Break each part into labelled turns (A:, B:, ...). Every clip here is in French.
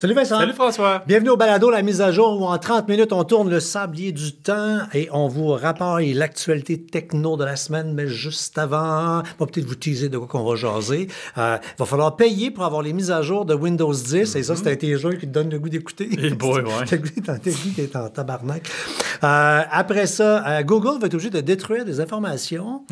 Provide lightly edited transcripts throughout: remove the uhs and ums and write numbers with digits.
A: Salut Vincent.
B: Salut François.
A: Bienvenue au balado La mise à jour où en 30 minutes, on tourne le sablier du temps et on vous rapporte l'actualité techno de la semaine. Mais juste avant, on va peut-être vous teaser de quoi qu'on va jaser. Va falloir payer pour avoir les mises à jour de Windows 10 et ça, c'est un tes jeux qui te donne le goût d'écouter.
B: Et boy, ouais.
A: T'as le goût d'être en tabarnak. Après ça, Google va être obligé de détruire des informations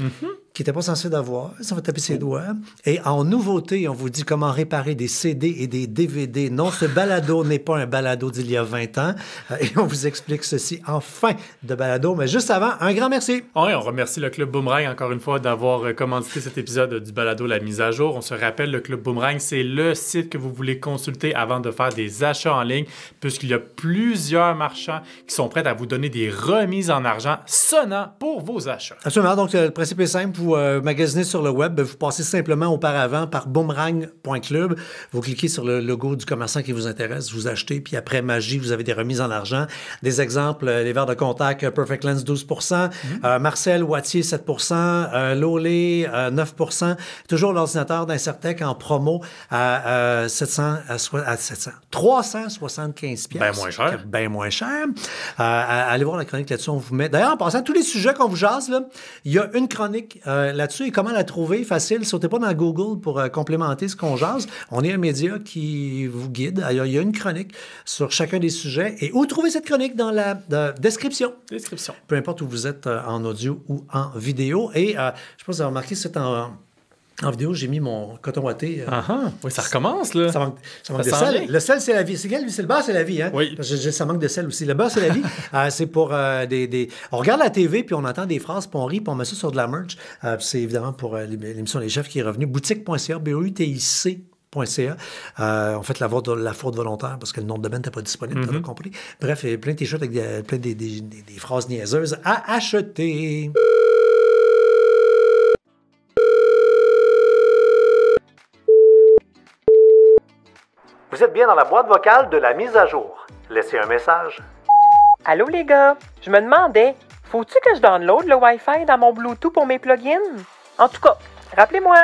A: qui n'étaient pas censés d'avoir. Ça va taper ses doigts. Et en nouveauté, on vous dit comment réparer des CD et des DVD. Non, ce balado n'est pas un balado d'il y a 20 ans. Et on vous explique ceci en fin de balado. Mais juste avant, un grand merci.
B: Oui, on remercie le Club Boomerang encore une fois d'avoir commandité cet épisode du balado La mise à jour. On se rappelle, le Club Boomerang, c'est le site que vous voulez consulter avant de faire des achats en ligne, puisqu'il y a plusieurs marchands qui sont prêts à vous donner des remises en argent sonnant pour vos achats.
A: Absolument. Donc, le principe est simple. Vous magasiner sur le web, vous passez simplement auparavant par boomerang.club. Vous cliquez sur le logo du commerçant qui vous intéresse, vous achetez, puis après, magie, vous avez des remises en argent. Des exemples, les verres de contact, Perfect Lens, 12%, Marcel, Wattier, 7%, Lolé, 9%. Toujours l'ordinateur d'Incertec en promo à 375
B: Ben moins cher.
A: Ben moins cher. Allez voir la chronique là-dessus, on vous met. D'ailleurs, en passant, tous les sujets qu'on vous jase, là, il y a une chronique là-dessus. Et comment la trouver? Facile. Sautez pas dans Google pour complémenter ce qu'on jase. On est un média qui vous guide. Il y a une chronique sur chacun des sujets. Et où trouver cette chronique? Dans la description. Peu importe où vous êtes en audio ou en vidéo. Et je ne sais pas si vous avez remarqué, c'est en vidéo, j'ai mis mon coton ouaté.
B: Oui, ça recommence, là.
A: Ça manque de sel. Le sel, c'est la vie. C'est quel, lui? C'est le beurre, c'est la vie, hein?
B: Oui.
A: Parce que ça manque de sel aussi. Le beurre, c'est la vie. C'est pour des... On regarde la TV, puis on entend des phrases, puis on rit, puis on met ça sur de la merch. C'est évidemment pour l'émission Les Chefs qui est revenue. Boutique.ca, BOUTIC.ca. On fait la faute volontaire parce que le nom de domaine n'était pas disponible, tu as compris. Bref, il y a plein de t-shirts avec plein des phrases niaiseuses à acheter. Vous êtes bien dans la boîte vocale de la mise à jour. Laissez un message.
C: Allô les gars, je me demandais, faut-tu que je download le Wi-Fi dans mon Bluetooth pour mes plugins? En tout cas, rappelez-moi.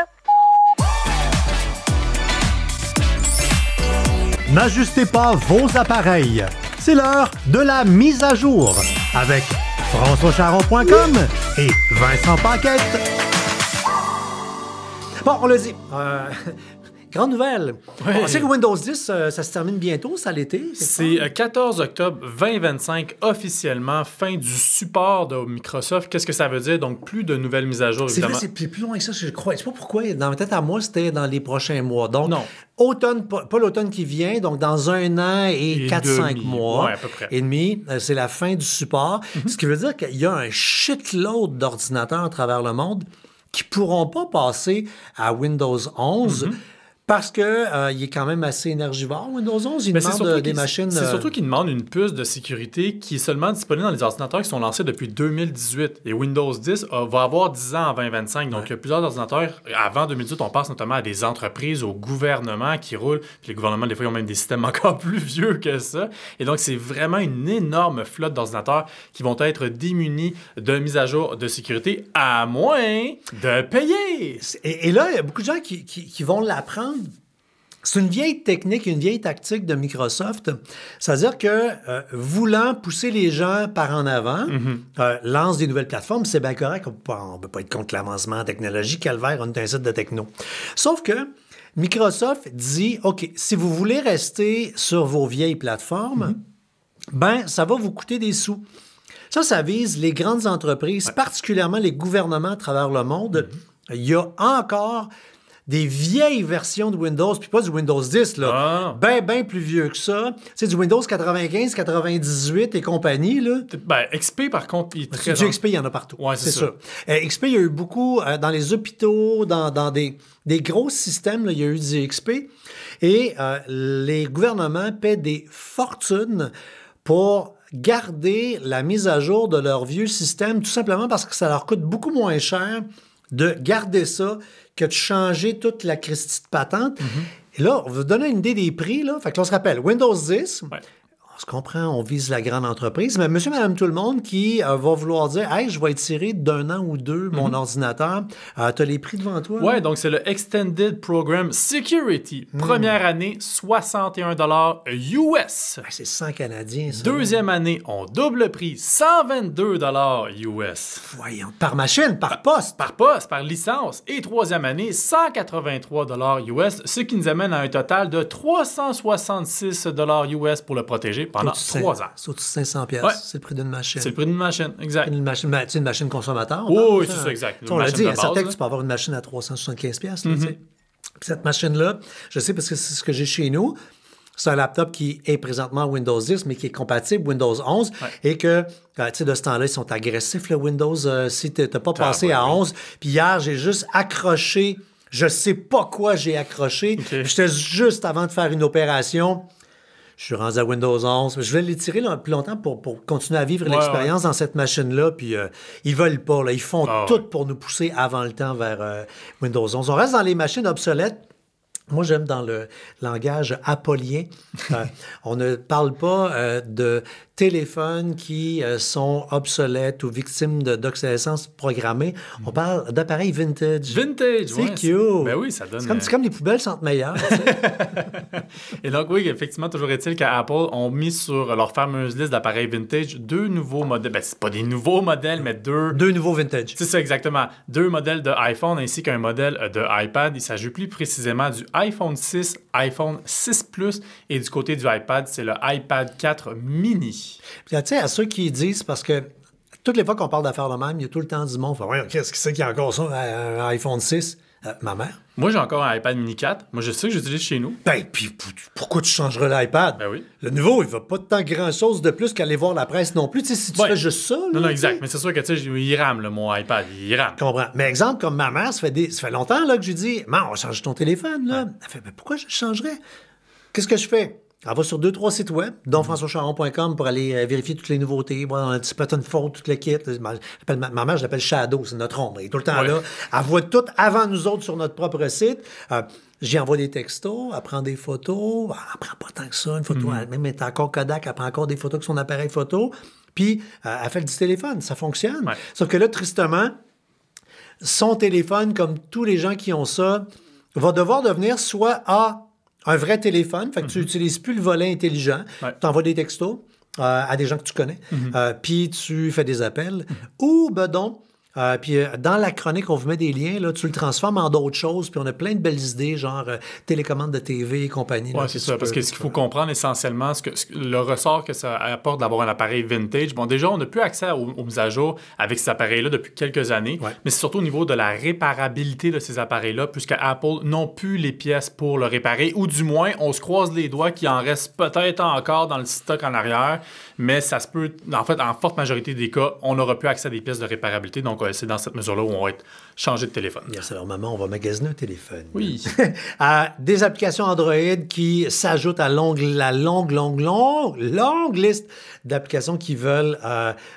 A: N'ajustez pas vos appareils. C'est l'heure de la mise à jour avec FrançoisCharron.com et Vincent Paquette. Bon, on l'a dit. Grande nouvelle.
B: Oui.
A: On sait que Windows 10, ça se termine bientôt, ça l'été.
B: C'est 14 octobre 2025, officiellement, fin du support de Microsoft. Qu'est-ce que ça veut dire? Donc, plus de nouvelles mises à jour, évidemment.
A: C'est plus loin que ça, je crois. Je sais pas pourquoi. Dans ma tête à moi, c'était dans les prochains mois. Donc,
B: non.
A: Automne, pas l'automne qui vient, donc dans 1 an et 4-5 mois.
B: Ouais, à peu près.
A: Et demi, c'est la fin du support. Ce qui veut dire qu'il y a un shitload d'ordinateurs à travers le monde qui pourront pas passer à Windows 11. Parce qu'il est quand même assez énergivore, Windows 11. Il demande des machines...
B: C'est surtout qu'il demande une puce de sécurité qui est seulement disponible dans les ordinateurs qui sont lancés depuis 2018. Et Windows 10 va avoir 10 ans en 2025. Donc, il y a plusieurs ordinateurs. Avant 2018, on pense notamment à des entreprises, au gouvernement qui roulent. Puis les gouvernements, des fois, ils ont même des systèmes encore plus vieux que ça. Et donc, c'est vraiment une énorme flotte d'ordinateurs qui vont être démunis de mise à jour de sécurité à moins de payer.
A: Et là, il y a beaucoup de gens qui vont l'apprendre. C'est une vieille technique, une vieille tactique de Microsoft. C'est-à-dire que, voulant pousser les gens par en avant, lance des nouvelles plateformes, c'est bien correct. On ne peut pas être contre l'avancement technologique. Calvaire, on est un site de techno. Sauf que Microsoft dit, OK, si vous voulez rester sur vos vieilles plateformes, ben ça va vous coûter des sous. Ça vise les grandes entreprises, particulièrement les gouvernements à travers le monde. Il y a encore des vieilles versions de Windows, puis pas du Windows 10, là. Ben plus vieux que ça. C'est du Windows 95, 98 et compagnie, là.
B: Ben, XP, par contre, il est très...
A: Du XP, il y en a partout.
B: Ouais, c'est ça.
A: XP, il y a eu beaucoup dans les hôpitaux, dans des gros systèmes, là, il y a eu du XP. Et les gouvernements paient des fortunes pour garder la mise à jour de leur vieux système, tout simplement parce que ça leur coûte beaucoup moins cher de garder ça que de changer toute la Christie de patente. Et là, on va vous donner une idée des prix. Là. Fait que là, on se rappelle, Windows 10, On se comprend, on vise la grande entreprise, mais monsieur, madame, tout le monde qui va vouloir dire « Hey, je vais étirer d'un an ou deux mon ordinateur. » Tu as les prix devant toi?
B: Oui, donc c'est le Extended Program Security. Première année, 61 $ US.
A: C'est 100 Canadiens, ça.
B: Deuxième année, on double le prix, 122 $ US.
A: Voyons, par machine, par poste.
B: Par poste, par licence. Et troisième année, 183 $ US, ce qui nous amène à un total de 366 $ US pour le protéger pendant 3 ans.
A: C'est au-dessus de 500 pièces.
B: Ouais.
A: C'est le prix d'une machine.
B: C'est le prix d'une machine, exact.
A: Une machine, une machine consommateur.
B: Oui, c'est ça, exact.
A: On l'a dit,
B: à
A: certain que tu peux avoir une machine à 375 pièces. Puis cette machine-là, je sais parce que c'est ce que j'ai chez nous. C'est un laptop qui est présentement Windows 10, mais qui est compatible Windows 11. Ouais. Et que, tu sais, de ce temps-là, ils sont agressifs, le Windows. Si tu n'as pas passé à 11. Puis hier, j'ai juste accroché. Je sais pas quoi j'ai accroché. Okay. J'étais juste avant de faire une opération. Je suis rendu à Windows 11. Je voulais l'étirer plus longtemps pour continuer à vivre l'expérience dans cette machine-là. Puis ils veulent pas. Là. Ils font tout pour nous pousser avant le temps vers Windows 11. On reste dans les machines obsolètes. Moi, j'aime dans le langage apolien. On ne parle pas de téléphones qui sont obsolètes ou victimes d'obsolescence programmée. On parle d'appareils vintage.
B: Vintage,
A: c'est cute.
B: Ben oui, ça donne...
A: C'est comme les poubelles sentent meilleures.
B: Et donc, oui, effectivement, toujours est-il qu'Apple ont mis sur leur fameuse liste d'appareils vintage 2 nouveaux modèles. Ben, c'est pas des nouveaux modèles, mais 2
A: nouveaux vintage.
B: C'est ça, exactement. 2 modèles de iPhone ainsi qu'un modèle de iPad. Il s'agit plus précisément du iPhone 6, iPhone 6 Plus et du côté du iPad, c'est le iPad 4 mini.
A: Puis, tu sais, à ceux qui disent, parce que toutes les fois qu'on parle d'affaires de même, il y a tout le temps du monde. Qu'est-ce que c'est qu'il y a encore ça, un iPhone 6? Ma mère.
B: Moi, j'ai encore un iPad mini 4. Moi, je sais que j'utilise chez nous.
A: Ben, puis pourquoi tu changerais l'iPad?
B: Ben oui.
A: Le nouveau, il va pas tant grand-chose de plus qu'aller voir la presse non plus. Tu sais, si tu fais juste ça... Là,
B: non, exact. Mais c'est sûr que, tu sais, il rame, là, mon iPad. Il rame.
A: Je comprends. Mais exemple, comme ma mère, ça fait longtemps là, que je lui dis, « Maman, on va changer ton téléphone. » là. Elle fait, « Ben, pourquoi je le changerais? » Qu'est-ce que je fais? Elle va sur 2-3 sites web, dont françoischaron.com pour aller vérifier toutes les nouveautés. Bon, c'est peut-être une faute, toute le kit. Ma mère, je l'appelle Shadow, c'est notre ombre. Elle est tout le temps là. Elle voit tout avant nous autres sur notre propre site. J'y envoie des textos, elle prend des photos. Elle prend pas tant que ça, une photo. Même elle est encore Kodak, elle prend encore des photos avec son appareil photo. Puis, elle fait du téléphone. Ça fonctionne. Ouais. Sauf que là, tristement, son téléphone, comme tous les gens qui ont ça, va devoir devenir soit un vrai téléphone, fait que tu n'utilises plus le volet intelligent, tu envoies des textos à des gens que tu connais, puis tu fais des appels, ou ben donc, puis dans la chronique, on vous met des liens, là, tu le transformes en d'autres choses, puis on a plein de belles idées, genre télécommande de TV et compagnie.
B: Oui, c'est ça, parce que ce qu'il faut comprendre essentiellement, le ressort que ça apporte d'avoir un appareil vintage, bon, déjà, on n'a plus accès aux mises à jour avec ces appareils-là depuis quelques années, mais c'est surtout au niveau de la réparabilité de ces appareils-là, puisque Apple n'ont plus les pièces pour le réparer, ou du moins, on se croise les doigts qu'il en reste peut-être encore dans le stock en arrière, mais ça se peut, en fait, en forte majorité des cas, on n'aura plus accès à des pièces de réparabilité, donc c'est dans cette mesure-là où on va être changé de téléphone.
A: Yes, alors, maman, on va magasiner un téléphone.
B: Oui.
A: Des applications Android qui s'ajoutent à la longue liste d'applications qui veulent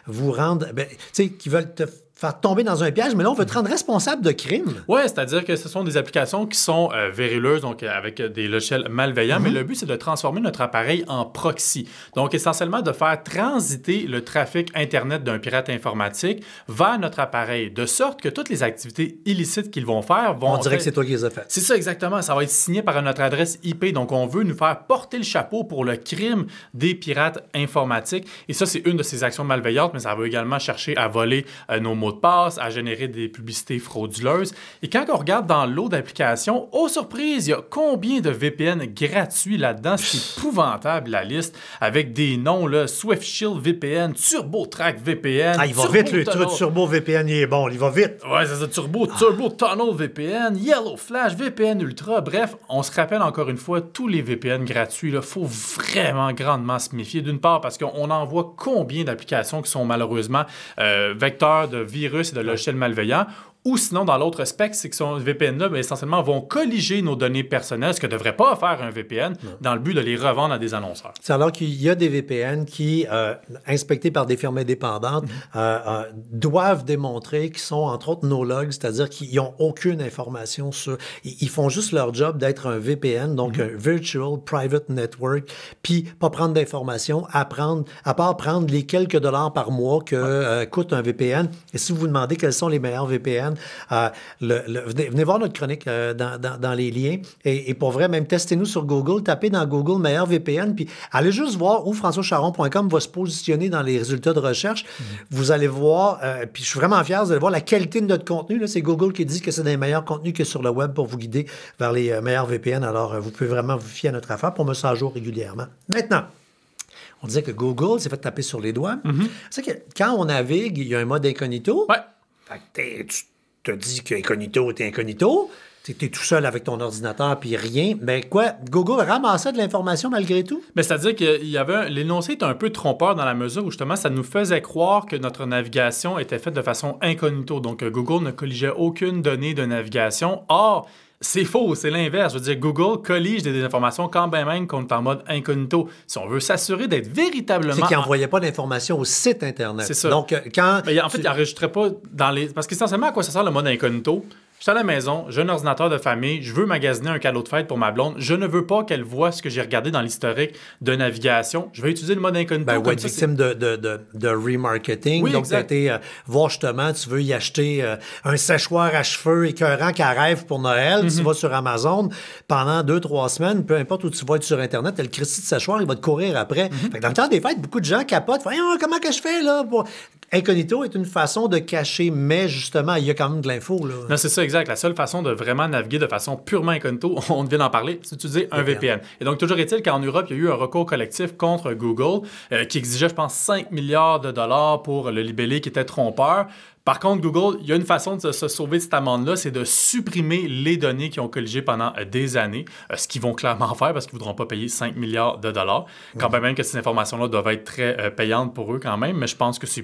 A: vous rendre... tu sais, qui veulent te faire tomber dans un piège, mais là, on veut te rendre responsable de crimes.
B: Oui, c'est-à-dire que ce sont des applications qui sont véruleuses, donc avec des logiciels malveillants, mais le but, c'est de transformer notre appareil en proxy. Donc, essentiellement, de faire transiter le trafic Internet d'un pirate informatique vers notre appareil, de sorte que toutes les activités illicites qu'ils vont faire vont...
A: On dirait que c'est toi qui les as faites.
B: C'est ça, exactement. Ça va être signé par notre adresse IP, donc on veut nous faire porter le chapeau pour le crime des pirates informatiques. Et ça, c'est une de ces actions malveillantes, mais ça va également chercher à voler nos mots de passe, à générer des publicités frauduleuses. Et quand on regarde dans l'eau d'applications, oh surprise, il y a combien de VPN gratuits là-dedans? C'est épouvantable, la liste, avec des noms, là, Swift Shield VPN, TurboTrack VPN.
A: Il va vite, le truc Turbo VPN, il est bon, il va vite.
B: Ouais, c'est ça, Turbo Tunnel VPN, Yellow Flash, VPN Ultra. Bref, on se rappelle encore une fois, tous les VPN gratuits, il faut vraiment grandement se méfier. D'une part, parce qu'on en voit combien d'applications qui sont malheureusement vecteurs de virus et de logiciels malveillants, Ou sinon, dans l'autre spec, c'est que ces VPN-là, essentiellement, vont colliger nos données personnelles, ce que ne devrait pas faire un VPN, dans le but de les revendre à des annonceurs.
A: C'est alors qu'il y a des VPN qui, inspectés par des firmes indépendantes, doivent démontrer qu'ils sont, entre autres, no-log, c'est-à-dire qu'ils n'ont aucune information sur... Ils font juste leur job d'être un VPN, donc un Virtual Private Network, puis pas prendre d'informations, à part prendre les quelques dollars par mois que coûte un VPN. Et si vous vous demandez quels sont les meilleurs VPN, venez voir notre chronique dans les liens. Et pour vrai, même testez-nous sur Google, tapez dans Google meilleur VPN, puis allez juste voir où françoischaron.com va se positionner dans les résultats de recherche. Vous allez voir, puis je suis vraiment fier, vous allez voir la qualité de notre contenu. Là, c'est Google qui dit que c'est des meilleurs contenus que sur le web pour vous guider vers les meilleurs VPN. Alors, vous pouvez vraiment vous fier à notre affaire pour me mettre à jour régulièrement. Maintenant, on disait que Google s'est fait taper sur les doigts. C'est que quand on navigue, il y a un mode incognito.
B: Ouais.
A: Fait que tu te dis qu'incognito, t'es incognito. T'es tout seul avec ton ordinateur, puis rien. Mais quoi, Google ramassait de l'information malgré tout?
B: Mais c'est-à-dire qu'il y avait l'énoncé était un peu trompeur dans la mesure où justement ça nous faisait croire que notre navigation était faite de façon incognito. Donc Google ne colligeait aucune donnée de navigation. Or, c'est faux, c'est l'inverse. Je veux dire, Google collige des informations quand même qu'on est en mode incognito. Si on veut s'assurer d'être véritablement...
A: C'est qu'il n'envoyait pas d'informations au site Internet.
B: C'est ça.
A: Donc, quand...
B: Mais en fait, il n'enregistrait pas dans les... Parce qu'essentiellement, à quoi ça sert le mode incognito? Je suis à la maison, j'ai un ordinateur de famille, je veux magasiner un cadeau de fête pour ma blonde. Je ne veux pas qu'elle voit ce que j'ai regardé dans l'historique de navigation. Je vais utiliser le mode incognito.
A: Ben ouais, victime de remarketing.
B: Oui,
A: donc,
B: exact.
A: tu as été voir justement, tu veux y acheter un séchoir à cheveux écœurant qu'elle rêve pour Noël. Tu vas sur Amazon pendant 2-3 semaines, peu importe où tu vas être sur Internet, le Christy de séchoir, il va te courir après. Fait que dans le temps des fêtes, beaucoup de gens capotent. Comment que je fais là? Incognito est une façon de cacher, mais justement, il y a quand même de l'info. Là.
B: Non, c'est ça, exact. La seule façon de vraiment naviguer de façon purement incognito, on vient d'en parler, c'est d'utiliser un VPN. Et donc, toujours est-il qu'en Europe, il y a eu un recours collectif contre Google qui exigeait, je pense, 5 milliards de dollars pour le libeller qui était trompeur. Par contre, Google, il y a une façon de se sauver de cette amende-là, c'est de supprimer les données qui ont colligé pendant des années, ce qu'ils vont clairement faire parce qu'ils ne voudront pas payer 5 milliards de dollars. Quand même que ces informations-là doivent être très payantes pour eux quand même, mais je pense que ça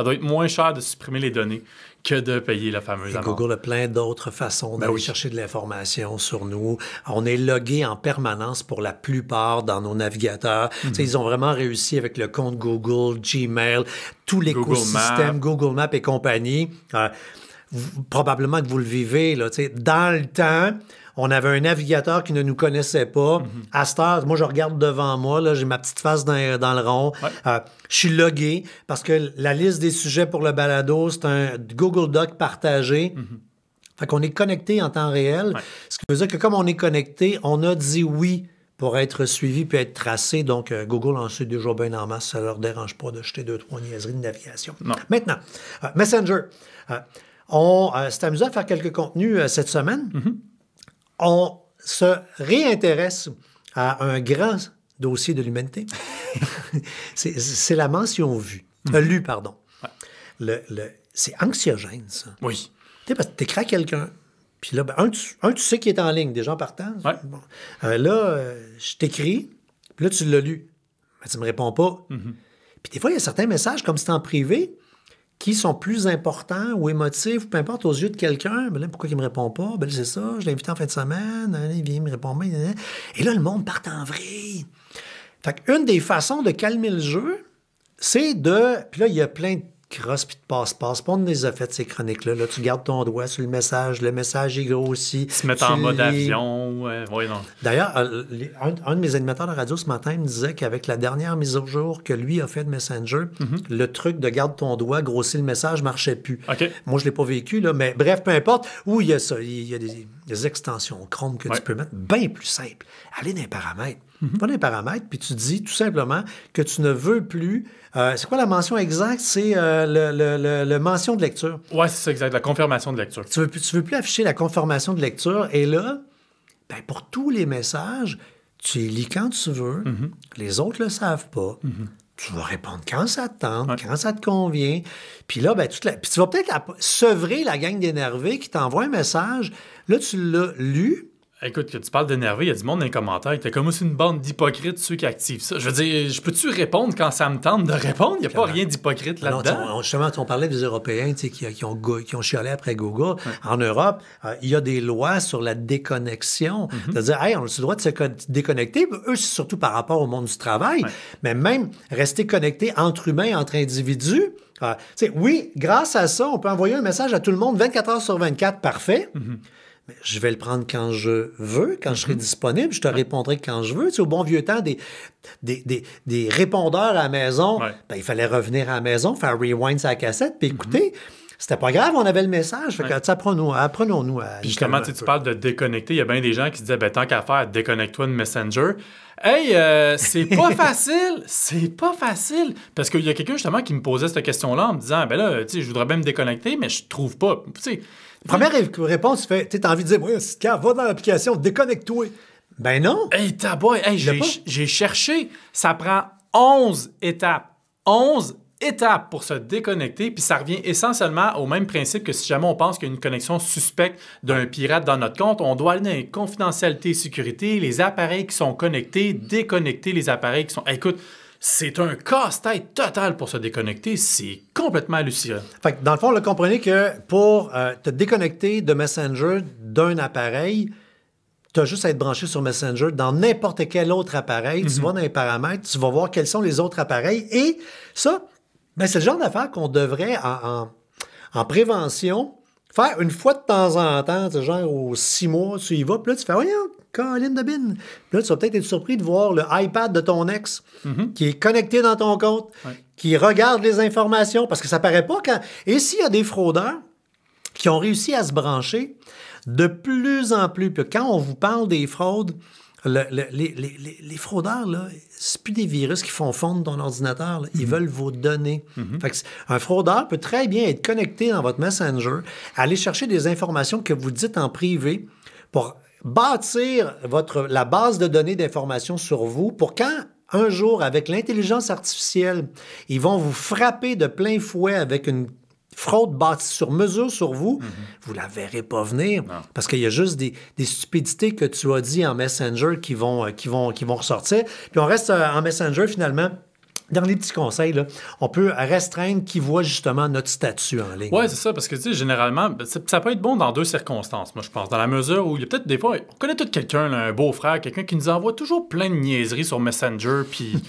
B: doit être moins cher de supprimer les données que de payer la fameuse amende.
A: Google a plein d'autres façons d'aller chercher de l'information sur nous. On est logué en permanence pour la plupart dans nos navigateurs. Ils ont vraiment réussi avec le compte Google, Gmail, tout l'écosystème, Google Maps et compagnie. Probablement que vous le vivez. Là, dans le temps, on avait un navigateur qui ne nous connaissait pas. À cette heure, moi, je regarde devant moi, là, j'ai ma petite face dans le rond. Je suis logué parce que la liste des sujets pour le balado, c'est un Google Doc partagé. Fait qu'on est connecté en temps réel. Ce qui veut dire que comme on est connecté, on a dit oui pour être suivi puis être tracé. Donc, Google en sait déjà bien en masse. Ça ne leur dérange pas de jeter 2-3 niaiseries de navigation.
B: Non.
A: Maintenant, Messenger. On s'est amusé à faire quelques contenus cette semaine. On se réintéresse à un grand dossier de l'humanité. c'est la mention lue, pardon. C'est anxiogène, ça.
B: Oui.
A: Tu sais, parce que tu écris à quelqu'un, puis là, tu sais qu'il est en ligne, déjà en partant.
B: Ouais.
A: Bon. Je t'écris, puis là, tu l'as lu. Mais tu ne me réponds pas. Puis des fois, il y a certains messages, comme c'est en privé, qui sont plus importants ou émotifs, peu importe, aux yeux de quelqu'un. Ben là, pourquoi il ne me répond pas? Ben là, c'est ça, je l'ai invité en fin de semaine, il vient, il me répond bien. Et là, le monde part en vrille. Fait qu'une des façons de calmer le jeu, c'est de... Puis là, il y a plein de crosses puis de passe-passe. Pas on les a fait, ces chroniques-là. Là, tu gardes ton doigt sur le message est grossi.
B: Se mettre en mode avion. Oui, non.
A: D'ailleurs, un de mes animateurs de radio ce matin me disait qu'avec la dernière mise au jour que lui a fait de Messenger, le truc de garde ton doigt, grossir le message, ne marchait plus.
B: Okay.
A: Moi, je ne l'ai pas vécu, là, mais bref, peu importe. Où il y a ça. Il y a des extensions Chrome que tu peux mettre bien plus simple. Allez dans les paramètres. Va dans les paramètres, puis tu dis tout simplement que tu ne veux plus... c'est quoi la mention exacte? C'est le mention de lecture.
B: Oui, c'est ça, exact. La confirmation de lecture.
A: Tu veux plus afficher la confirmation de lecture. Et là, ben, pour tous les messages, tu les lis quand tu veux. Les autres ne le savent pas. Tu vas répondre quand ça te tente, quand ça te convient. Puis là, ben, puis tu vas peut-être sevrer la gang d'énervés qui t'envoie un message. Là, tu l'as lu.
B: Écoute, que tu parles d'énerver, il y a du monde dans les commentaires. T'es comme aussi une bande d'hypocrites, ceux qui activent ça. Je veux dire, je peux-tu répondre quand ça me tente de répondre? Il n'y a pas rien d'hypocrite là-dedans.
A: Justement, on parlait des Européens qui ont chialé après Google. Ouais. En Europe, il y a des lois sur la déconnexion. C'est-à-dire, hey, on a le droit de se déconnecter. Eux, c'est surtout par rapport au monde du travail. Ouais. Mais même rester connecté entre humains, entre individus. Oui, grâce à ça, on peut envoyer un message à tout le monde 24 heures sur 24. Parfait. Mais je vais le prendre quand je veux, quand je serai disponible. Je te répondrai quand je veux. Tu sais, au bon vieux temps, des répondeurs à la maison, ben, il fallait revenir à la maison, faire rewind sa cassette, puis écouter. C'était pas grave, on avait le message. Fait que, apprenons-nous à...
B: Puis justement, tu parles de déconnecter. Il y a bien des gens qui se disaient, ben, tant qu'à faire, déconnecte-toi de Messenger. Hey, c'est pas facile! C'est pas facile! Parce qu'il y a quelqu'un, justement, qui me posait cette question-là en me disant, ben là, tu sais, je voudrais bien me déconnecter, mais je trouve pas. Tu sais...
A: Première réponse, tu as envie de dire, ouais, va dans l'application, déconnecte-toi. Ben non.
B: Hey, j'ai cherché. Ça prend 11 étapes. 11 étapes pour se déconnecter, puis ça revient essentiellement au même principe que si jamais on pense qu'il y a une connexion suspecte d'un pirate dans notre compte, on doit aller dans les confidentialités et sécurité, les appareils qui sont connectés, déconnecter les appareils qui sont... Hey, écoute, c'est un casse-tête total pour se déconnecter. C'est complètement hallucinant.
A: Fait que dans le fond, là, comprenez que pour te déconnecter de Messenger d'un appareil, tu as juste à être branché sur Messenger. Dans n'importe quel autre appareil, tu vas dans les paramètres, tu vas voir quels sont les autres appareils. Et ça, ben, c'est le genre d'affaire qu'on devrait, en prévention, faire une fois de temps en temps, genre aux 6 mois, tu y vas, puis là, tu fais « Voyons, Caroline de Bin. » Puis là, tu vas peut-être être surpris de voir le iPad de ton ex qui est connecté dans ton compte, qui regarde les informations, parce que ça paraît pas quand... Et s'il y a des fraudeurs qui ont réussi à se brancher, de plus en plus, puis quand on vous parle des fraudes, les fraudeurs, là, c'est plus des virus qui font fondre ton ordinateur. Là. Ils veulent vos données. Fait que un fraudeur peut très bien être connecté dans votre Messenger, aller chercher des informations que vous dites en privé pour bâtir la base de données d'informations sur vous pour quand, un jour, avec l'intelligence artificielle, ils vont vous frapper de plein fouet avec une fraude bâtie sur mesure sur vous, vous la verrez pas venir parce qu'il y a juste des stupidités que tu as dit en Messenger qui vont ressortir. Puis on reste en Messenger finalement. Dernier petit conseil, là, on peut restreindre qui voit justement notre statut en ligne.
B: Oui, c'est ça, parce que tu sais, généralement, ça peut être bon dans 2 circonstances, moi je pense. Dans la mesure où il y a peut-être des fois, on connaît tout quelqu'un, là, un beau-frère, quelqu'un qui nous envoie toujours plein de niaiseries sur Messenger, puis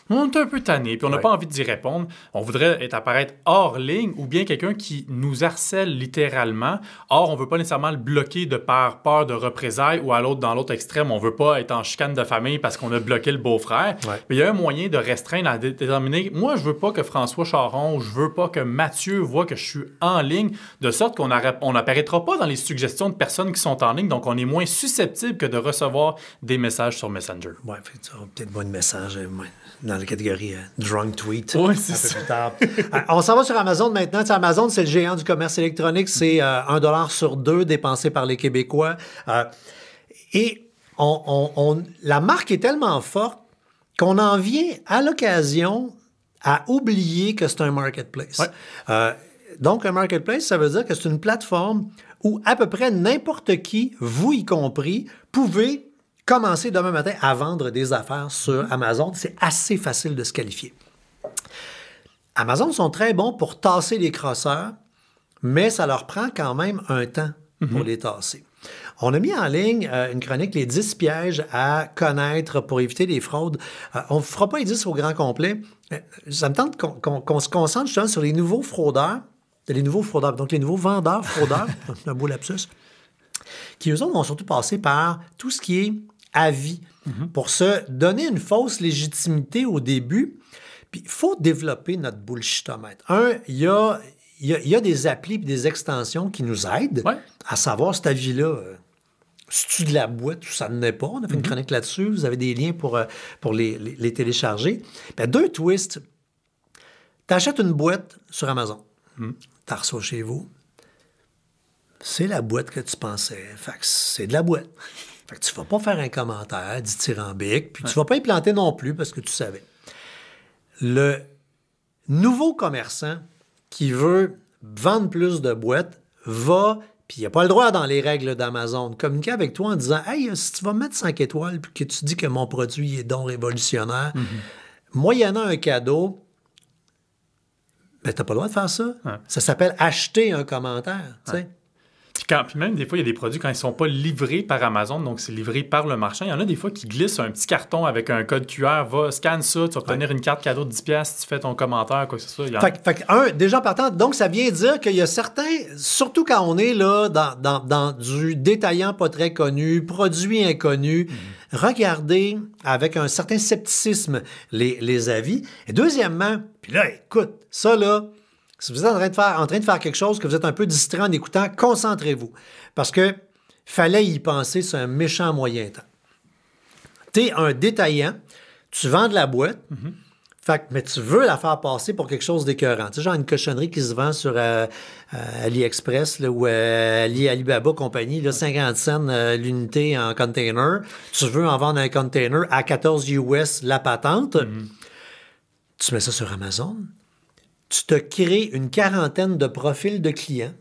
B: on est un peu tanné, puis on n'a pas envie d'y répondre. On voudrait apparaître hors ligne, ou bien quelqu'un qui nous harcèle littéralement. Or, on ne veut pas nécessairement le bloquer de par peur de représailles, ou dans l'autre extrême, on ne veut pas être en chicane de famille parce qu'on a bloqué le beau-frère. Mais il y a un moyen de restreindre, à déterminer, moi, je veux pas que François Charon, je veux pas que Mathieu voit que je suis en ligne, de sorte qu'on n'apparaîtra pas dans les suggestions de personnes qui sont en ligne, donc on est moins susceptible que de recevoir des messages sur Messenger.
A: Oui, peut-être voir un message dans la catégorie drunk tweet.
B: Oui, c'est ça.
A: Plus tard. On s'en va sur Amazon maintenant. T'sais, Amazon, c'est le géant du commerce électronique. C'est $1 sur 2 dépensé par les Québécois. Et la marque est tellement forte qu'on en vient à l'occasion à oublier que c'est un marketplace. Ouais. Donc, un marketplace, ça veut dire que c'est une plateforme où à peu près n'importe qui, vous y compris, pouvez commencer demain matin à vendre des affaires sur Amazon. C'est assez facile de se qualifier. Amazon sont très bons pour tasser les crosseurs, mais ça leur prend quand même un temps pour les tasser. On a mis en ligne une chronique, les 10 pièges à connaître pour éviter les fraudes. On ne fera pas les 10 au grand complet. Ça me tente qu'on se concentre justement sur les nouveaux fraudeurs, donc les nouveaux vendeurs fraudeurs, c'est un beau lapsus, qui eux autres vont surtout passer par tout ce qui est avis pour se donner une fausse légitimité au début. Puis il faut développer notre bullshitomètre. Il y a des applis et des extensions qui nous aident à savoir cet avis-là. C'est-tu de la boîte ou ça ne l'est pas? On a fait une chronique là-dessus. Vous avez des liens pour les télécharger. Bien, 2 twists. Tu achètes une boîte sur Amazon. Tu reçois chez vous. C'est la boîte que tu pensais. Fait que c'est de la boîte. Fait que tu ne vas pas faire un commentaire dithyrambique, puis tu ne vas pas y planter non plus parce que tu savais. Le nouveau commerçant qui veut vendre plus de boîtes va puis il n'a pas le droit dans les règles d'Amazon de communiquer avec toi en disant « Hey, si tu vas mettre 5 étoiles puis que tu dis que mon produit est donc révolutionnaire, moyennant un cadeau, ben, tu n'as pas le droit de faire ça.
B: Ouais.
A: Ça s'appelle acheter un commentaire. Tu sais.
B: Puis même, des fois, il y a des produits, quand ils ne sont pas livrés par Amazon, donc c'est livré par le marchand, il y en a des fois qui glissent un petit carton avec un code QR. Va, scanne ça, tu vas obtenir une carte cadeau de 10$ si tu fais ton commentaire, quoi que ce soit.
A: Déjà partant, donc ça vient dire qu'il y a certains, surtout quand on est là dans du détaillant pas très connu, produit inconnu, regardez avec un certain scepticisme les avis. Et deuxièmement, puis là, écoute, ça là, si vous êtes en train de faire quelque chose, que vous êtes un peu distrait en écoutant, concentrez-vous. Parce que fallait y penser sur un méchant moyen temps. Tu es un détaillant, tu vends de la boîte, mais tu veux la faire passer pour quelque chose d'écœurant. Tu sais, genre une cochonnerie qui se vend sur AliExpress là, ou Alibaba compagnie, là, 50 cents l'unité en container. Tu veux en vendre un container à 14 US la patente. Tu mets ça sur Amazon. Tu te crées une quarantaine de profils de clients.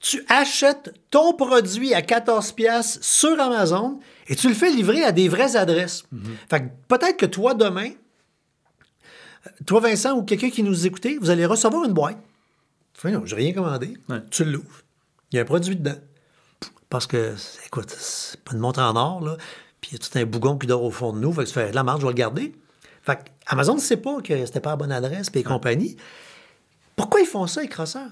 A: Tu achètes ton produit à 14$ sur Amazon et tu le fais livrer à des vraies adresses. Fait que peut-être que toi, demain, toi, Vincent, ou quelqu'un qui nous écoutait, vous allez recevoir une boîte. Tu fais, non, j'ai rien commandé.
B: Ouais.
A: Tu l'ouvres. Il y a un produit dedans. Parce que, écoute, c'est pas une montre en or, là. Puis il y a tout un bougon qui dort au fond de nous. Fait que tu fais, la marge, je vais le garder. Fait que Amazon ne sait pas que c'était pas la bonne adresse, puis compagnie. Pourquoi ils font ça, les crosseurs?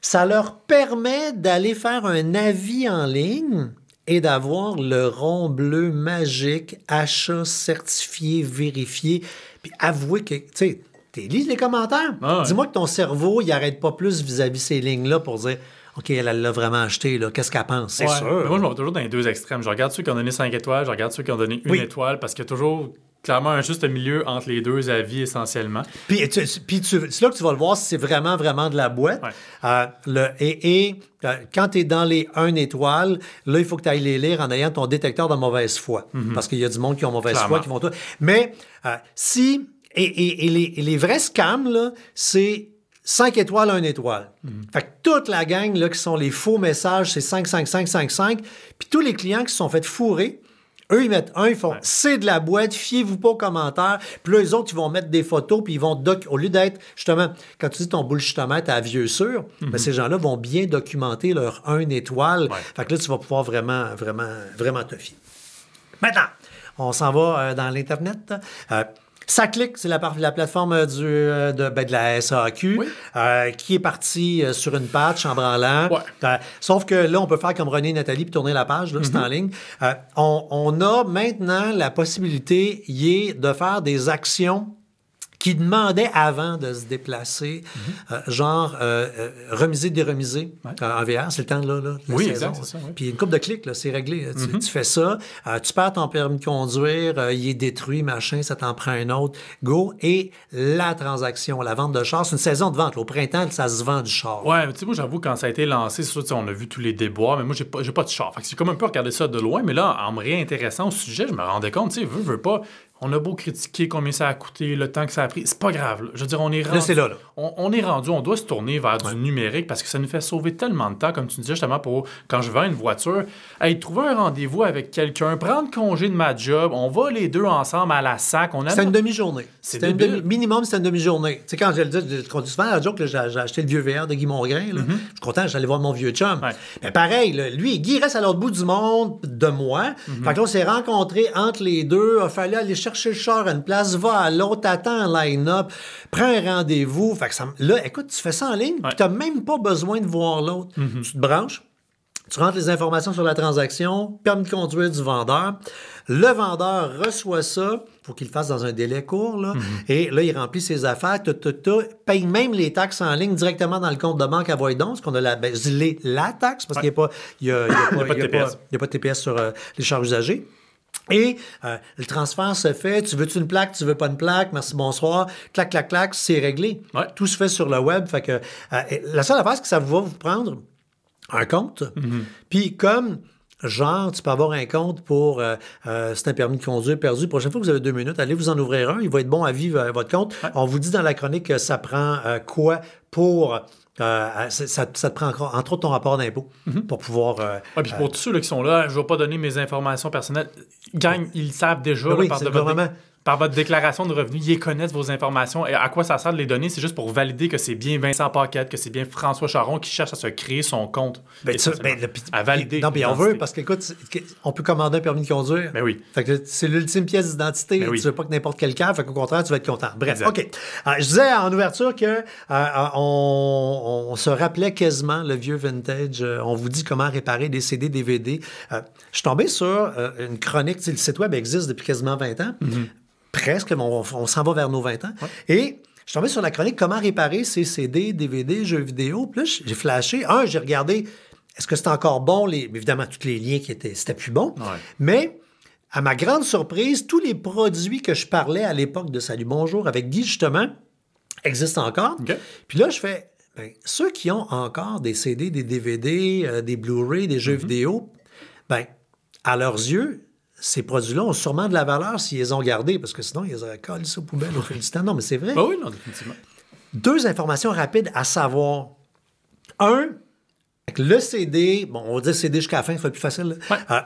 A: Ça leur permet d'aller faire un avis en ligne et d'avoir le rond bleu magique, achat certifié, vérifié, puis avouer que, tu sais, lis les commentaires.
B: Ah ouais.
A: Dis-moi que ton cerveau, il n'arrête pas plus vis-à-vis ces lignes-là pour dire, OK, elle l'a vraiment acheté, là. Qu'est-ce qu'elle pense? C'est sûr.
B: Mais moi, je vais toujours dans les deux extrêmes. Je regarde ceux qui ont donné 5 étoiles, je regarde ceux qui ont donné 1 étoile, parce qu'il y a toujours clairement un juste milieu entre les deux avis essentiellement.
A: Puis c'est là que tu vas le voir si c'est vraiment, vraiment de la boîte.
B: Ouais.
A: Quand tu es dans les 1 étoile, là, il faut que tu ailles les lire en ayant ton détecteur de mauvaise foi. Parce qu'il y a du monde qui ont mauvaise foi, qui vont tout. Mais les vrais scams, là, c'est 5 étoiles, 1 étoile. Fait que toute la gang là, qui sont les faux messages, c'est 5, 5, 5, 5, 5. Puis tous les clients qui se sont fait fourrer, eux, ils mettent 1, ils font c'est de la boîte, fiez-vous pas aux commentaires. Puis là, les autres, ils vont mettre des photos, puis ils vont au lieu d'être, justement, quand tu dis ton bullshitomètre à vieux sûr, ben, ces gens-là vont bien documenter leur 1 étoile.
B: Ouais.
A: Fait que là, tu vas pouvoir vraiment, vraiment, vraiment te fier. Maintenant, on s'en va dans l'Internet. Ça clique, c'est la plateforme de la SAQ qui est partie sur une patch en branlant.
B: Ouais.
A: Sauf que là, on peut faire comme René et Nathalie puis tourner la page, là, c'est en ligne. On a maintenant la possibilité de faire des actions qui demandaient avant de se déplacer, remiser, déremiser en VR. C'est le temps de la
B: Oui,
A: saison.
B: exact, c'est ça. Oui.
A: Puis une couple de clics, là, c'est réglé. Là. Tu fais ça, tu perds ton permis de conduire, il est détruit, machin, ça t'en prend un autre. Go. Et la transaction, la vente de char, c'est une saison de vente. Là. Au printemps, ça se vend du char.
B: Ouais, mais tu sais, moi, j'avoue, quand ça a été lancé, c'est sûr, on a vu tous les déboires, mais moi, j'ai pas de char. Fait que j'ai comme un peu regardé ça de loin, mais là, en me réintéressant au sujet, je me rendais compte, tu sais, veux pas. On a beau critiquer combien ça a coûté, le temps que ça a pris, c'est pas grave. Là. Je veux dire, on est rendu.
A: Là, c'est là.
B: On est rendu, on doit se tourner vers du numérique parce que ça nous fait sauver tellement de temps, comme tu disais justement, pour quand je vends une voiture. Hey, trouver un rendez-vous avec quelqu'un, prendre congé de ma job, on va les deux ensemble à la SAC.
A: C'était une demi-journée. Minimum, c'était une demi-journée. Tu sais, quand je conduis souvent à la joke, j'ai acheté le vieux VR de Guy Mongrain. Là. Je suis content, j'allais voir mon vieux chum.
B: Ouais.
A: Mais pareil, là, lui, Guy reste à l'autre bout du monde de moi. Fait que là, on s'est rencontrés entre les deux. Il fallait aller chercher le char à une place, va à l'autre, attends un line-up, prends un rendez-vous. Fait que là, écoute, tu fais ça en ligne, puis tu n'as même pas besoin de voir l'autre. Tu te branches, tu rentres les informations sur la transaction, permis de conduire du vendeur. Le vendeur reçoit ça, il faut qu'il le fasse dans un délai court, là, et là, il remplit ses affaires, paye même les taxes en ligne directement dans le compte de banque à Voidon, parce qu'on a la taxe, parce qu'il n'y a pas de TPS sur les charges usagées. Et le transfert se fait. Tu veux-tu une plaque? Tu veux pas une plaque? Merci, bonsoir. Clac, clac, clac, c'est réglé.
B: Ouais.
A: Tout se fait sur le web. Fait que la seule affaire, c'est que ça va vous prendre un compte. Puis comme Genre, tu peux avoir un compte pour c'est un permis de conduire perdu. La prochaine fois que vous avez 2 minutes, allez vous en ouvrir un. Il va être bon à vivre votre compte. Ouais. On vous dit dans la chronique que ça prend quoi pour... ça te prend encore, entre autres, ton rapport d'impôt pour pouvoir...
B: puis pour tous ceux là, qui sont là, je ne vais pas donner mes informations personnelles. Gang, ils savent déjà
A: oui,
B: par votre déclaration de revenus, ils connaissent vos informations. Et à quoi ça sert de les donner? C'est juste pour valider que c'est bien Vincent Paquette, que c'est bien François Charon qui cherche à se créer son compte. À valider.
A: Non, puis on veut, parce qu'écoute, on peut commander un permis de conduire.
B: Mais oui.
A: Fait que c'est l'ultime pièce d'identité.
B: Oui.
A: Tu veux pas que n'importe quel cas, fait qu'au contraire, tu vas être content. Bref, exact. OK. Je disais en ouverture que on se rappelait quasiment le vieux vintage. On vous dit comment réparer des CD, DVD. Je suis tombé sur une chronique. Le site web existe depuis quasiment 20 ans. Presque, mais on s'en va vers nos 20 ans. Ouais. Et je suis tombé sur la chronique « Comment réparer ces CD, DVD, jeux vidéo ». Puis là, j'ai flashé. J'ai regardé, est-ce que c'était encore bon? Évidemment, tous les liens c'était plus bon. Ouais. Mais, à ma grande surprise, tous les produits que je parlais à l'époque de Salut Bonjour avec Guy, justement, existent encore. Okay. Puis là, je fais, ceux qui ont encore des CD, des DVD, des Blu-ray, des jeux vidéo, à leurs yeux, ces produits-là ont sûrement de la valeur s'ils les ont gardés, parce que sinon, ils auraient collé ça aux poubelles au fil du temps. Non, mais c'est vrai.
B: Oui, non, définitivement.
A: 2 informations rapides à savoir. 1, le CD, on va dire CD jusqu'à la fin, ça va être plus facile,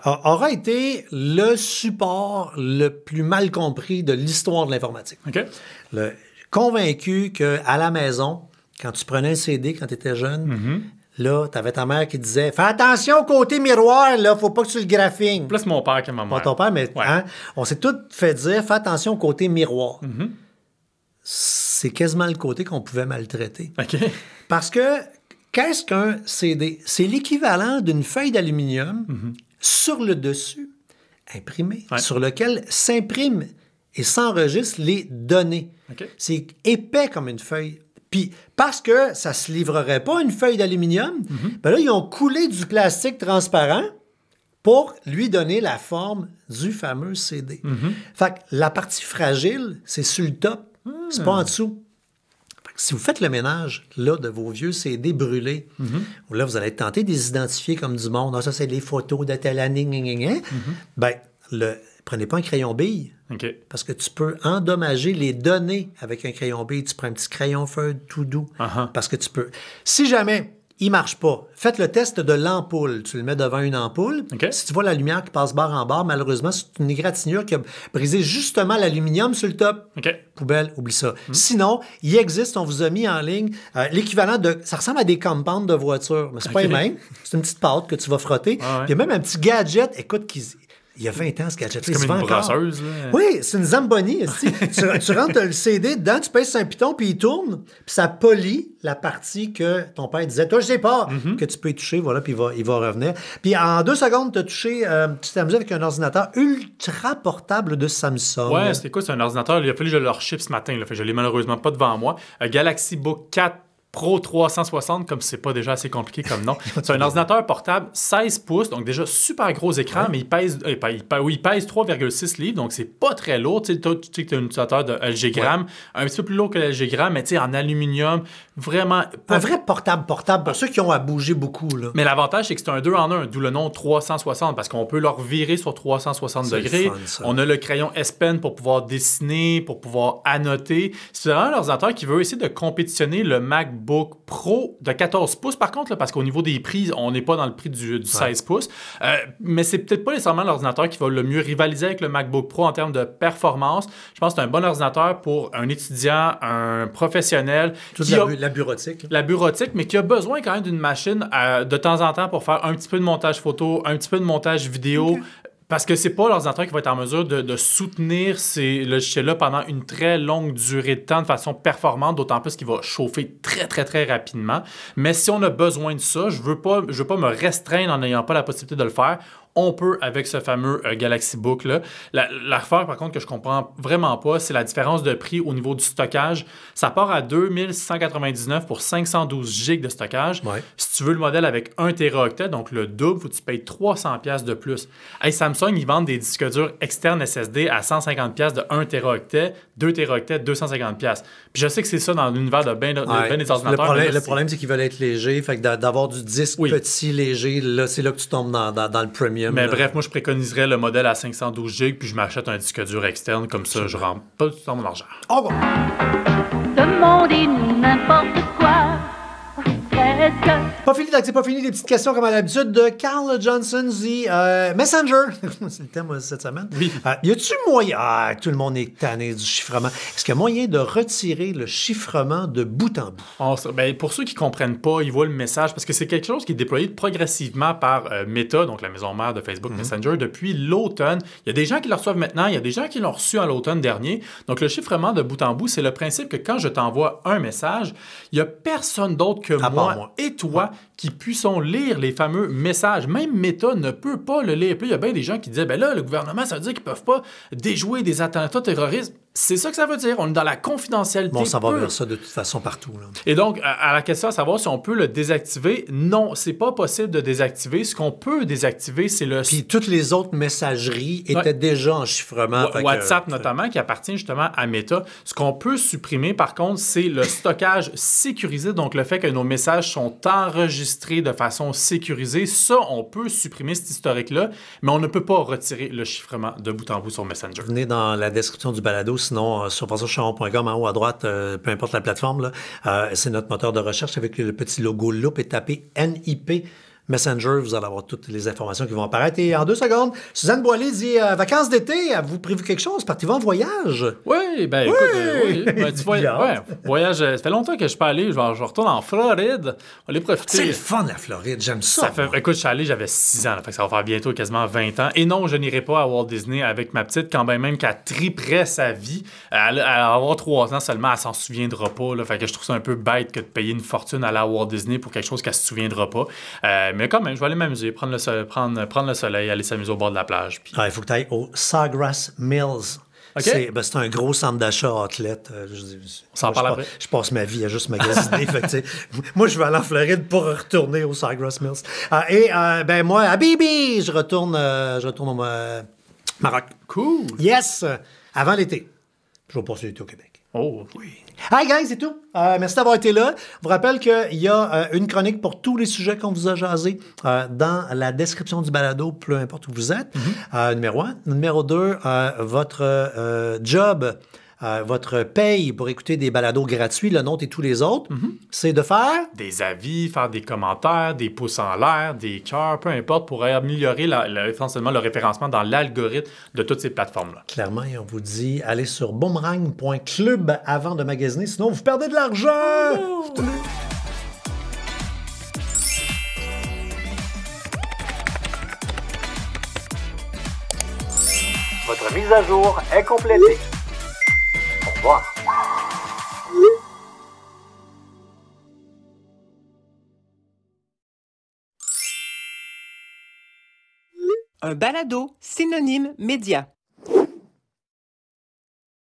A: aura été le support le plus mal compris de l'histoire de l'informatique.
B: OK.
A: Convaincu qu'à la maison, quand tu prenais un CD quand tu étais jeune, là, t'avais ta mère qui disait « Fais attention au côté miroir, là, faut pas que tu le graphines. »
B: Plus mon père que ma mère.
A: Pas ton père, mais on s'est tous fait dire « Fais attention au côté miroir. » C'est quasiment le côté qu'on pouvait maltraiter.
B: OK.
A: Parce que, qu'est-ce qu'un CD? C'est l'équivalent d'une feuille d'aluminium sur le dessus, imprimée, sur lequel s'impriment et s'enregistrent les données.
B: Okay.
A: C'est épais comme une feuille. Puis, parce que ça ne se livrerait pas, une feuille d'aluminium, là, ils ont coulé du plastique transparent pour lui donner la forme du fameux CD. Fait que la partie fragile, c'est sur le top, c'est pas en dessous. Fait que si vous faites le ménage, là, de vos vieux CD brûlés, là, vous allez être tenté de les identifier comme du monde. Ah, ça, c'est les photos de telle année, prenez pas un crayon bille.
B: Okay.
A: Parce que tu peux endommager les données avec un crayon bille. Tu prends un petit crayon feuille tout doux. Parce que tu peux. Si jamais il ne marche pas, faites le test de l'ampoule. Tu le mets devant une ampoule.
B: Okay.
A: Si tu vois la lumière qui passe barre en barre, malheureusement, c'est une égratignure qui a brisé justement l'aluminium sur le top.
B: Okay.
A: Poubelle, oublie ça. Sinon, il existe, on vous a mis en ligne, l'équivalent de... Ça ressemble à des compounds de voiture, mais c'est pas les mêmes. C'est une petite pâte que tu vas frotter. Il y a même un petit gadget, écoute, il y a 20 ans, ce gadget-là.
B: C'est comme une brosseuse.
A: Oui, c'est une Zamboni. tu rentres le CD dedans, tu pèses sur un piton, puis il tourne, puis ça polie la partie que ton père disait. Toi, je sais pas que tu peux y toucher, voilà, puis il va revenir. Puis en 2 secondes, tu as touché, tu t'es amusé avec un ordinateur ultra portable de Samsung.
B: Ouais, c'était quoi? C'est un ordinateur. Il a fallu que je le reship ce matin. Là, je l'ai malheureusement pas devant moi. Galaxy Book 4 Pro 360, comme c'est pas déjà assez compliqué comme nom. C'est un ordinateur portable 16 pouces, donc déjà super gros écran, mais il pèse 3,6 livres, donc c'est pas très lourd. Tu sais que tu as un utilisateur de LG Gram, un petit peu plus lourd que l'LG Gram, mais tu sais, en aluminium, vraiment...
A: Un vrai portable pour ceux qui ont à bouger beaucoup. Là.
B: Mais l'avantage, c'est que c'est un 2 en 1, d'où le nom 360, parce qu'on peut le revirer sur 360 degrés. Fun, on a le crayon S Pen pour pouvoir dessiner, pour pouvoir annoter. C'est vraiment un ordinateur qui veut essayer de compétitionner le MacBook Pro de 14 pouces, par contre, là, parce qu'au niveau des prix, on n'est pas dans le prix du 16 pouces. Mais c'est peut-être pas nécessairement l'ordinateur qui va le mieux rivaliser avec le MacBook Pro en termes de performance. Je pense que c'est un bon ordinateur pour un étudiant, un professionnel.
A: La bureautique.
B: La bureautique, mais qui a besoin quand même d'une machine de temps en temps pour faire un petit peu de montage photo, un petit peu de montage vidéo. Okay. Parce que c'est pas l'ordinateur qui va être en mesure de soutenir ces logiciels-là pendant une très longue durée de temps de façon performante, d'autant plus qu'il va chauffer très, très, très rapidement. Mais si on a besoin de ça, je veux pas me restreindre en n'ayant pas la possibilité de le faire. On peut avec ce fameux Galaxy Book-là. L'affaire, par contre, que je comprends vraiment pas, c'est la différence de prix au niveau du stockage. Ça part à 2199 pour 512 GB de stockage.
A: Ouais.
B: Si tu veux le modèle avec 1 Teraoctet, donc le double, faut que tu payes 300$ de plus. Hey, Samsung, ils vendent des disques durs externes SSD à 150$ de 1 Teraoctet, 2 Teraoctets, 250$. Puis je sais que c'est ça dans l'univers de bien des ordinateurs.
A: Le problème, c'est qu'ils veulent être légers. Fait que d'avoir du disque petit, léger, là, c'est là que tu tombes dans le premium. premium.
B: Mais
A: là.
B: bref, moi, je préconiserais le modèle à 512 GB, puis je m'achète un disque dur externe, comme ça, je rentre pas dans mon argent.
A: Au revoir.
D: Demandez n'importe quoi, presque.
A: Pas fini, c'est pas fini. Des petites questions comme à l'habitude de Carl Johnson dit Messenger. C'est le thème cette semaine.
B: Oui.
A: Y a-tu moyen. Ah, tout le monde est tanné du chiffrement. Est-ce qu'il y a moyen de retirer le chiffrement de bout en bout?
B: Ben, pour ceux qui ne comprennent pas, ils voient le message, parce que c'est quelque chose qui est déployé progressivement par Meta, donc la maison mère de Facebook Messenger, depuis l'automne. Il y a des gens qui le reçoivent maintenant, il y a des gens qui l'ont reçu à l'automne dernier. Donc le chiffrement de bout en bout, c'est le principe que quand je t'envoie un message, il n'y a personne d'autre que moi et toi qui puissons lire les fameux messages. Même Meta ne peut pas le lire. Puis il y a bien des gens qui disaient, ben là, le gouvernement, ça veut dire qu'ils ne peuvent pas déjouer des attentats terroristes. C'est ça que ça veut dire. On est dans la confidentialité.
A: Bon, ça va vers ça de toute façon partout. Là.
B: Et donc, à la question à savoir si on peut le désactiver, non, c'est pas possible de désactiver. Ce qu'on peut désactiver, c'est le...
A: Puis toutes les autres messageries étaient déjà en chiffrement.
B: WhatsApp notamment, qui appartient justement à Meta. Ce qu'on peut supprimer, par contre, c'est le stockage sécurisé, donc le fait que nos messages sont enregistrés de façon sécurisée. Ça, on peut supprimer cet historique-là, mais on ne peut pas retirer le chiffrement de bout en bout sur Messenger.
A: Venez dans la description du balado, sinon sur françoischaron.com, en haut à droite, peu importe la plateforme, là, c'est notre moteur de recherche avec le petit logo Loop et tapez NIP Messenger, vous allez avoir toutes les informations qui vont apparaître. Et en 2 secondes, Suzanne Boilly dit vacances d'été, avez-vous prévu quelque chose? Partez-vous en voyage?
B: Oui, ben écoute, oui. Ben, voyage, ça fait longtemps que je suis pas allé. Je retourne en Floride. On va aller profiter.
A: C'est le fun, la Floride, j'aime ça.
B: Écoute, je suis allé, j'avais 6 ans, là, fait que ça va faire bientôt quasiment 20 ans. Et non, je n'irai pas à Walt Disney avec ma petite, quand même qu'elle triperait sa vie. Elle va avoir 3 ans seulement, elle s'en souviendra pas. Là, fait que je trouve ça un peu bête que de payer une fortune à aller à Walt Disney pour quelque chose qu'elle se souviendra pas. Mais quand même, je vais aller m'amuser, prendre le soleil, aller s'amuser au bord de la plage. Puis...
A: il faut que tu ailles au Sawgrass Mills.
B: Okay.
A: C'est un gros centre d'achat outlet.
B: On s'en parle après.
A: Je passe ma vie à juste magasiner. Moi, je vais aller en Floride pour retourner au Sawgrass Mills. Moi, à Bibi, je retourne au Maroc.
B: Cool.
A: Yes! Avant l'été. Je vais passer l'été au Québec.
B: Oh, oui.
A: Hi, gang, c'est tout. Merci d'avoir été là. Je vous rappelle qu'il y a une chronique pour tous les sujets qu'on vous a jasés dans la description du balado, peu importe où vous êtes. Numéro 1. Numéro 2, votre job, votre paye pour écouter des balados gratuits, le nôtre et tous les autres, c'est de faire...
B: des avis, faire des commentaires, des pouces en l'air, des cœurs, peu importe, pour améliorer essentiellement le référencement dans l'algorithme de toutes ces plateformes-là.
A: Clairement, et on vous dit, allez sur boomerang.club avant de magasiner, sinon vous perdez de l'argent! Oh!
E: Votre mise à jour est complétée. Au revoir.
C: Un balado synonyme média.